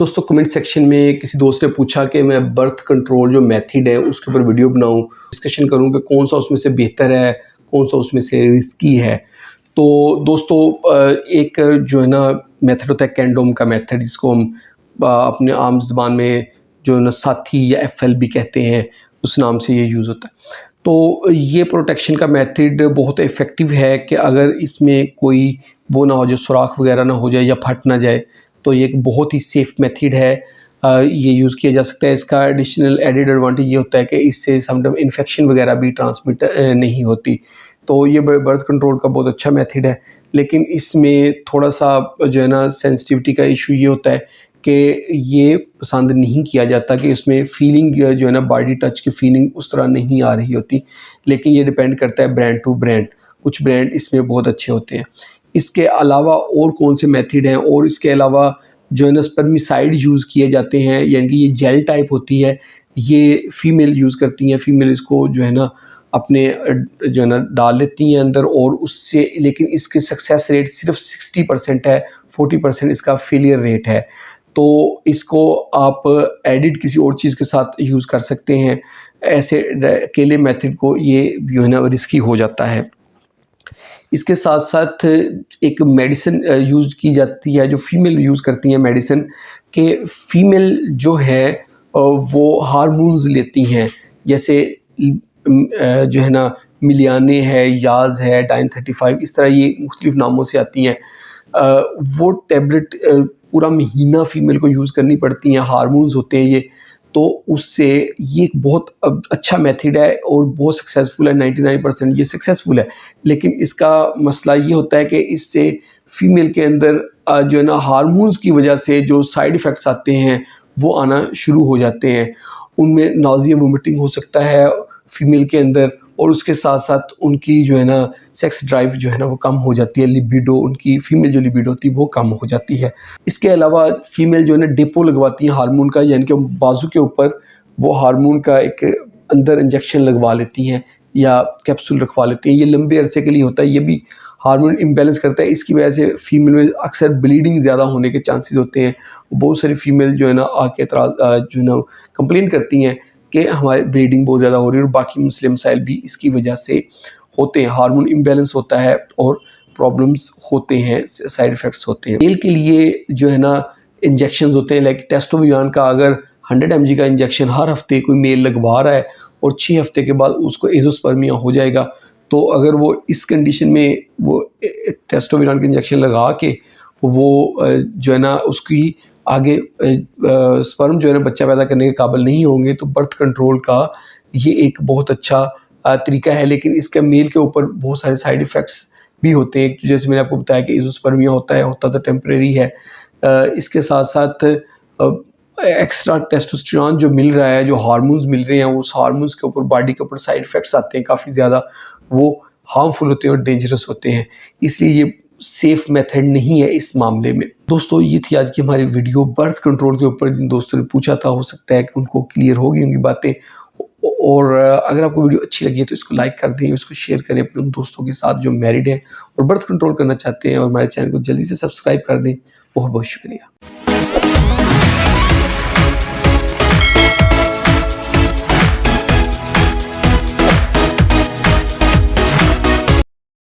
दोस्तों comment section में किसी दोस्त ने पूछा कि मैं बर्थ कंट्रोल जो मेथड है उसके ऊपर वीडियो बनाऊं, डिस्कशन करूं कि कौन सा उसमें से बेहतर है, कौन सा उसमें से रिस्की है। तो दोस्तों एक जो है ना मेथड होता है कैंडोम का मेथड, जिसको हम अपने आम ज़बान में जो है ना साथी या FLB कहते हैं, उस नाम से ये यूज़ होता है। तो ये प्रोटेक्शन का मेथड बहुत इफ़ेक्टिव है कि अगर इसमें कोई वो ना हो जाए, सुराख वगैरह ना हो जाए या फट ना जाए, तो ये एक बहुत ही सेफ़ मेथड है। ये यूज़ किया जा सकता है। इसका एडिशनल एडेड एडवांटेज ये होता है कि इससे समटाइम इन्फेक्शन वगैरह भी ट्रांसमिट नहीं होती। तो ये बर्थ कंट्रोल का बहुत अच्छा मेथड है, लेकिन इसमें थोड़ा-सा जो है ना सेंसिटिविटी का इशू ये होता है कि ये पसंद नहीं किया जाता कि इसमें फ़ीलिंग जो है ना बॉडी टच की फ़ीलिंग उस तरह नहीं आ रही होती। लेकिन ये डिपेंड करता है ब्रांड टू ब्रांड, कुछ ब्रांड इसमें बहुत अच्छे होते हैं। इसके अलावा और कौन से मेथड हैं, और इसके अलावा जो है ना स्पर्मिसाइड यूज़ किए जाते हैं, यानी कि ये जेल टाइप होती है, ये फ़ीमेल यूज़ करती हैं। फ़ीमेल इसको जो है ना अपने जो है ना डाल लेती हैं अंदर, और उससे लेकिन इसकी सक्सेस रेट सिर्फ 60% है, 40% इसका फेलियर रेट है। तो इसको आप एडिड किसी और चीज़ के साथ यूज़ कर सकते हैं। ऐसे अकेले मेथड को ये जो है ना रिस्की हो जाता है। इसके साथ-साथ एक मेडिसिन यूज़ की जाती है, जो फ़ीमेल यूज़ करती हैं मेडिसिन, कि फ़ीमेल जो है वो हार्मोन्स लेती हैं। जैसे जो है ना मिलियाने है, याज़ है, डाइन 35, इस तरह ये मुख्तलिफ़ नामों से आती हैं। वो टैबलेट पूरा महीना फ़ीमेल को यूज़ करनी पड़ती हैं, हार्मोन्स होते हैं ये। तो उससे ये एक बहुत अच्छा मेथड है और बहुत सक्सेसफुल है, 99% ये सक्सेसफुल है। लेकिन इसका मसला ये होता है कि इससे फ़ीमेल के अंदर जो है ना हार्मोन्स की वजह से जो साइड इफ़ेक्ट्स आते हैं, वो आना शुरू हो जाते हैं। उनमें नाज़िया, वोमिटिंग हो सकता है फ़ीमेल के अंदर, और उसके साथ-साथ उनकी जो है ना सेक्स ड्राइव जो है ना वो कम हो जाती है, लिबिडो, उनकी फ़ीमेल जो लिबिडो होती है वो कम हो जाती है। इसके अलावा फ़ीमेल जो है ना डिपो लगवाती हैं हार्मोन का, यानी कि बाजू के ऊपर वो हार्मोन का एक अंदर इंजेक्शन लगवा लेती हैं या कैप्सूल रखवा लेती हैं। ये लंबे अरसे के लिए होता है, ये भी हार्मोन इम्बैलेंस करता है। इसकी वजह से फ़ीमेल में अक्सर ब्लीडिंग ज़्यादा होने के चांसेस होते हैं। बहुत सारी फ़ीमेल जो है ना आके जो है ना कंप्लेन करती हैं कि हमारी ब्लीडिंग बहुत ज़्यादा हो रही है, और बाकी मसले मसाइल भी इसकी वजह से होते हैं। हार्मोन इम्बैलेंस होता है और प्रॉब्लम्स होते हैं, साइड इफ़ेक्ट्स होते हैं। मेल के लिए जो है ना इंजेक्शंस होते हैं, लाइक टेस्टोस्टेरोन का अगर 100 mg का इंजेक्शन हर हफ़्ते कोई मेल लगवा रहा है और 6 हफ़्ते के बाद उसको एज़ोस्पर्मिया हो जाएगा, तो अगर वो इस कंडीशन में वो टेस्टोस्टेरोन का इंजेक्शन लगा के वो जो है ना उसकी आगे स्पर्म जो है ना बच्चा पैदा करने के काबिल नहीं होंगे, तो बर्थ कंट्रोल का ये एक बहुत अच्छा तरीका है। लेकिन इसका मेल के ऊपर बहुत सारे साइड इफ़ेक्ट्स भी होते हैं। जैसे मैंने आपको बताया कि एज़ोस्पर्मिया होता तो टेम्परेरी है। इसके साथ-साथ एक्स्ट्रा टेस्टोस्टेरोन जो मिल रहा है, जो हार्मोन्स मिल रहे हैं, उस हार्मोन्स के ऊपर बॉडी के ऊपर साइड इफ़ेक्ट्स आते हैं काफ़ी ज़्यादा, वो हार्मफुल होते हैं और डेंजरस होते हैं। इसलिए ये सेफ़ मेथड नहीं है इस मामले में। दोस्तों ये थी आज की हमारी वीडियो बर्थ कंट्रोल के ऊपर। जिन दोस्तों ने पूछा था, हो सकता है कि उनको क्लियर हो गई होंगी बातें। और अगर आपको वीडियो अच्छी लगी है तो इसको लाइक कर दें, इसको शेयर करें अपने उन दोस्तों के साथ जो मैरिड हैं और बर्थ कंट्रोल करना चाहते हैं, और हमारे चैनल को जल्दी से सब्सक्राइब कर दें। बहुत-बहुत शुक्रिया।